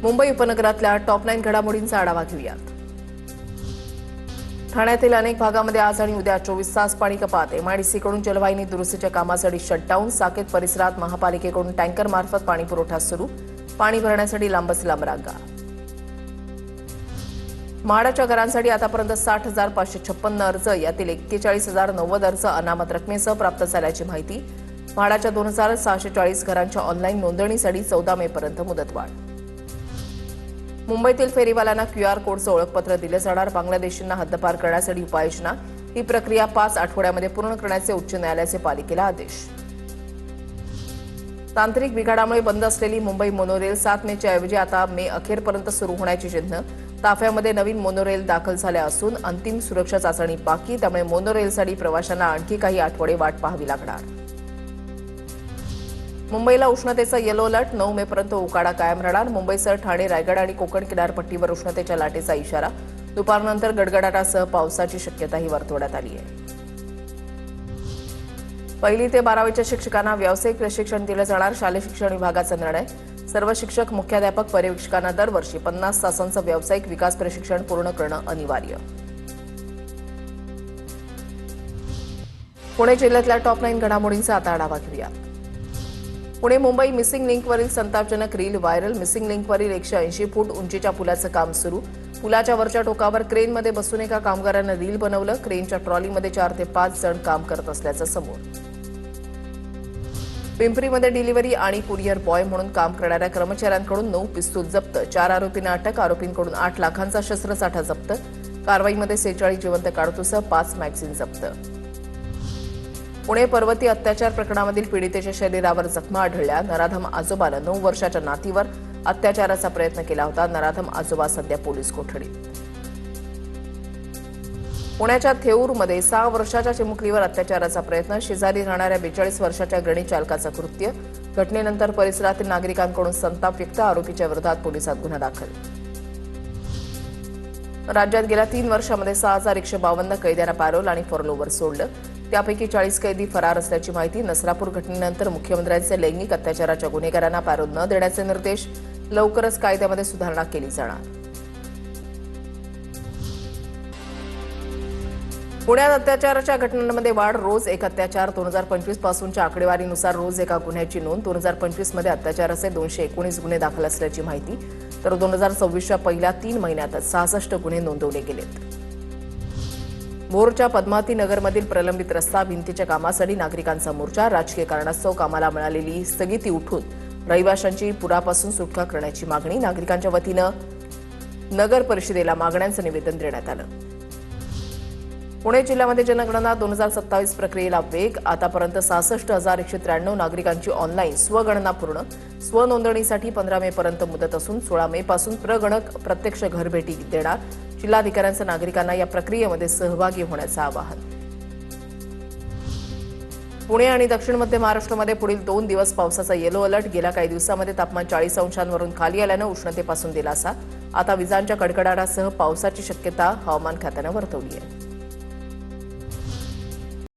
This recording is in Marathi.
मुंबई उपनगरातल्या टॉप 9 घडामोडींचा आढावा घेऊयात। ठाण्यातील अनेक भागांमध्ये आज आणि उद्या 24 तास पाणी कपात। एमआयडीसीकडून जलवाहिनी दुरुस्तीच्या कामासाठी शटडाऊन। साकेत परिसरात महापालिकेकडून टँकरमार्फत पाणी पुरवठा सुरू। पाणी भरण्यासाठी लांबच लांब रांगा। म्हाडाच्या घरांसाठी आतापर्यंत 60,556 अर्ज, यातील 41,090 अर्ज अनामत रकमेसह प्राप्त झाल्याची माहिती। म्हाडाच्या 2,640 घरांच्या ऑनलाईन नोंदणीसाठी 14 मेपर्यंत मुदतवाढ। मुंबईतील फेरीवाल्यांना क्यूआर कोडचं ओळखपत्र दिलं जाणार। बांगलादेशींना हद्दपार करण्यासाठी उपाययोजना। ही प्रक्रिया 5 आठवड्यामध्ये पूर्ण करण्याचे उच्च न्यायालयाचे पालिकेला आदेश। तांत्रिक बिघाडामुळे बंद असलेली मुंबई मोनोरेल 7 मेच्या ऐवजी आता मे अखेरपर्यंत सुरू होण्याची चिन्ह। ताफ्यामध्ये नवीन मोनोरेल दाखल झाल्या असून अंतिम सुरक्षा चाचणी बाकी, त्यामुळे मोनोरेलसाठी प्रवाशांना आणखी काही आठवडे वाट पाहावी लागणार। मुंबईला उष्णतेचा येलो अलर्ट। 9 मेपर्यंत उकाडा कायम राहणार। मुंबईसह ठाणे, रायगड आणि कोकण किनारपट्टीवर उष्णतेच्या लाटेचा इशारा। दुपारनंतर गडगडाटासह पावसाची शक्यताही वर्तवण्यात आली आहे। 1ली ते 12वीच्या शिक्षकांना व्यावसायिक प्रशिक्षण दिलं जाणार। शालेय शिक्षण विभागाचा निर्णय। सर्व शिक्षक, मुख्याध्यापक, पर्यवेक्षकांना दरवर्षी 50 तासांचं व्यावसायिक विकास प्रशिक्षण पूर्ण करणं अनिवार्य। पुणे जिल्ह्यातल्या टॉप 9 घडामोडींचा आता आढावा घेऊया। पुणे मुंबई मिसिंग लिंकवरील संतापजनक रील व्हायरल। मिसिंग लिंकवरील 180 फूट उंचीच्या पुलाचं काम सुरू। पुलाच्या वरच्या टोकावर क्रेनमध्ये बसून एका कामगारानं रील बनवलं। क्रेनच्या ट्रॉलीमध्ये 4 ते 5 जण काम करत असल्याचं समोर। पिंपरीमध्ये डिलिव्हरी आणि कुरिअर बॉय म्हणून काम करणाऱ्या कर्मचाऱ्यांकडून 9 पिस्तूल जप्त। 4 आरोपींना अटक। आरोपींकडून 8 लाखांचा शस्त्रसाठा जप्त। कारवाईमध्ये 46 जिवंत काडतूसह 5 मॅगझिन जप्त। पुणे पर्वती अत्याचार प्रकरणामधील पीडितेच्या शरीरावर जखमा आढळल्या। नराधम आजोबानं 9 वर्षाच्या नातीवर अत्याचाराचा प्रयत्न केला होता। नराधम आजोबा सध्या पोलीस कोठडीत। पुण्याच्या थेऊरमध्ये 6 वर्षाच्या चिमुकलीवर अत्याचाराचा प्रयत्न। शेजारी राहणाऱ्या 42 वर्षाच्या गणी चालकाचं कृत्य। घटनेनंतर परिसरातील नागरिकांकडून संताप व्यक्त। आरोपीच्या विरोधात पोलिसात गुन्हा दाखल। राज्यात गेल्या 3 वर्षांमध्ये 6,152 कैद्यांना पॅरोल आणि फॉरलोवर सोडलं। त्यापैकी 40 कैदी फरार असल्याची माहिती। नसरापूर घटनेनंतर मुख्यमंत्र्यांचे लैंगिक अत्याचाराच्या गुन्हेगारांना पॅरोल न देण्याचे निर्देश। लवकरच कायद्यामध्ये सुधारणा केली जाणार। पुण्यात अत्याचाराच्या घटनांमध्ये वाढ। रोज एक अत्याचार। 2025 पासूनच्या आकडेवारीनुसार रोज एका गुन्ह्याची नोंद। 2025 मध्ये अत्याचाराचे 219 गुन्हे दाखल असल्याची माहिती। तर 2026च्या पहिल्या 3 महिन्यातच 66 गुन्हे नोंदवले गेलेत। भोरच्या पद्मावती नगरमधील प्रलंबित रस्ता भिंतीच्या कामासाठी नागरिकांचा मोर्चा। राजकीय कारणास्तव कामाला मिळालेली स्थगिती उठून रहिवाशांची पुरापासून सुटका करण्याची मागणी। नागरिकांच्या वतीनं नगर परिषदेला मागण्यांचं निवेदन देण्यात आलं। पुणे जिल्ह्यामध्ये जनगणना 2027 प्रक्रियेला वेग। आतापर्यंत 66,193 नागरिकांची ऑनलाईन स्वगणना पूर्ण। स्वनोंदणीसाठी 15 मेपर्यंत मुदत असून 16 मेपासून प्रगणक प्रत्यक्ष घरभेटी देणार। जिल्हाधिकाऱ्यांचं नागरिकांना या प्रक्रियेमध्ये सहभागी होण्याचं आवाहन। पुणे आणि दक्षिण मध्य महाराष्ट्रामध्ये पुढील 2 दिवस पावसाचा येलो अलर्ट। गेल्या काही दिवसांमध्ये तापमान 40 अंशांवरून खाली आल्यानं उष्णतेपासून दिलासा। आता विजांच्या कडकडाटासह पावसाची शक्यता हवामान खात्यानं वर्तवली आहे।